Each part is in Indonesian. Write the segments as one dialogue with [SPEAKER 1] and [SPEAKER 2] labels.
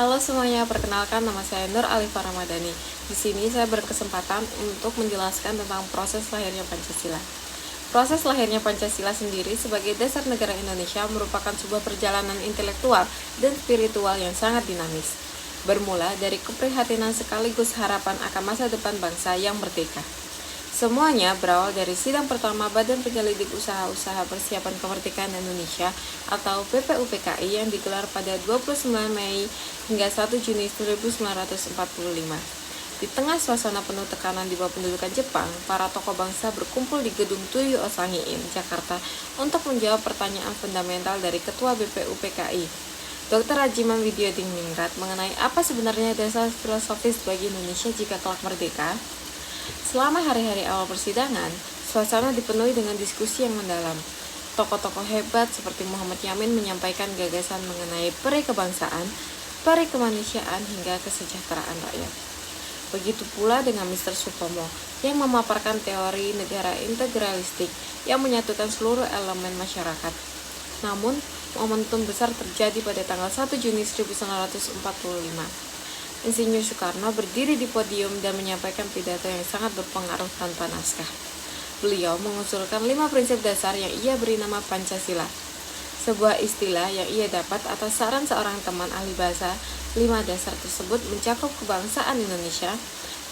[SPEAKER 1] Halo semuanya, perkenalkan nama saya Nur Alifa Ramadhani. Di sini saya berkesempatan untuk menjelaskan tentang proses lahirnya Pancasila. Proses lahirnya Pancasila sendiri sebagai dasar negara Indonesia merupakan sebuah perjalanan intelektual dan spiritual yang sangat dinamis. Bermula dari keprihatinan sekaligus harapan akan masa depan bangsa yang merdeka. Semuanya berawal dari sidang pertama Badan Penyelidik Usaha-Usaha Persiapan Kemerdekaan Indonesia atau BPUPKI yang digelar pada 29 Mei hingga 1 Juni 1945. Di tengah suasana penuh tekanan di bawah pendudukan Jepang, para tokoh bangsa berkumpul di gedung Tuyu Osangiin, Jakarta untuk menjawab pertanyaan fundamental dari Ketua BPUPKI, Dr. Rajiman Widyadiningrat, mengenai apa sebenarnya dasar filosofis bagi Indonesia jika kelak merdeka. Selama hari-hari awal persidangan, suasana dipenuhi dengan diskusi yang mendalam. Tokoh-tokoh hebat seperti Muhammad Yamin menyampaikan gagasan mengenai peri kebangsaan, peri kemanusiaan, hingga kesejahteraan rakyat. Begitu pula dengan Mr. Sutomo yang memaparkan teori negara integralistik yang menyatukan seluruh elemen masyarakat. Namun, momentum besar terjadi pada tanggal 1 Juni 1945. Insinyur Soekarno berdiri di podium dan menyampaikan pidato yang sangat berpengaruh tanpa naskah. Beliau mengusulkan 5 prinsip dasar yang ia beri nama Pancasila, sebuah istilah yang ia dapat atas saran seorang teman ahli bahasa. 5 dasar tersebut mencakup kebangsaan Indonesia,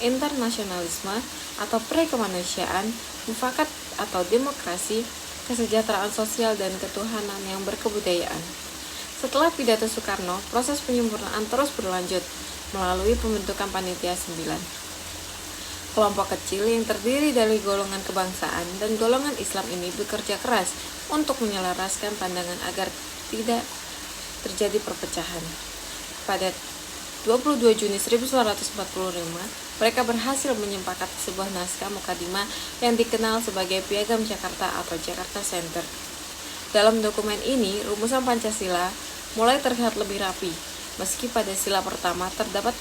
[SPEAKER 1] internasionalisme atau pre-kemanusiaan, mufakat atau demokrasi, kesejahteraan sosial, dan ketuhanan yang berkebudayaan. Setelah pidato Soekarno, proses penyempurnaan terus berlanjut melalui pembentukan Panitia 9. Kelompok kecil yang terdiri dari golongan kebangsaan dan golongan Islam ini bekerja keras untuk menyelaraskan pandangan agar tidak terjadi perpecahan. Pada 22 Juni 1945, mereka berhasil menyepakati sebuah naskah mukadimah yang dikenal sebagai Piagam Jakarta atau Jakarta Center. Dalam dokumen ini, rumusan Pancasila mulai terlihat lebih rapi. Meski pada sila pertama terdapat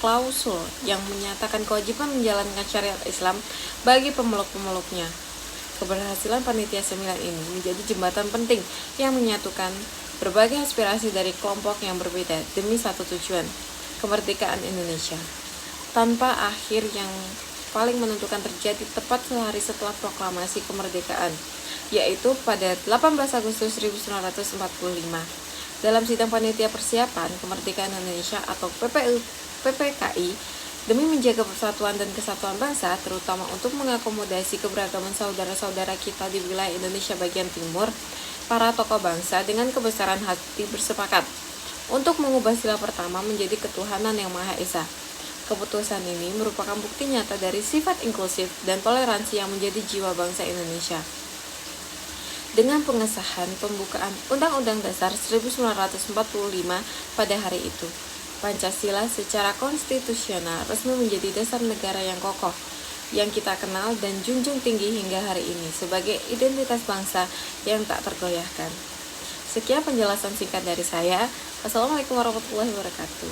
[SPEAKER 1] klausul yang menyatakan kewajiban menjalankan syariat Islam bagi pemeluk-pemeluknya. Keberhasilan Panitia 9 ini menjadi jembatan penting yang menyatukan berbagai aspirasi dari kelompok yang berbeda demi satu tujuan, kemerdekaan Indonesia. Tanpa akhir yang paling menentukan terjadi tepat sehari setelah proklamasi kemerdekaan, yaitu pada 18 Agustus 1945. Dalam sidang Panitia Persiapan Kemerdekaan Indonesia atau PPKI, demi menjaga persatuan dan kesatuan bangsa, terutama untuk mengakomodasi keberagaman saudara-saudara kita di wilayah Indonesia bagian timur, para tokoh bangsa dengan kebesaran hati bersepakat untuk mengubah sila pertama menjadi ketuhanan yang Maha Esa. Keputusan ini merupakan bukti nyata dari sifat inklusif dan toleransi yang menjadi jiwa bangsa Indonesia. Dengan pengesahan pembukaan Undang-Undang Dasar 1945 pada hari itu, Pancasila secara konstitusional resmi menjadi dasar negara yang kokoh, yang kita kenal dan junjung tinggi hingga hari ini sebagai identitas bangsa yang tak tergoyahkan. Sekian penjelasan singkat dari saya. Wassalamualaikum warahmatullahi wabarakatuh.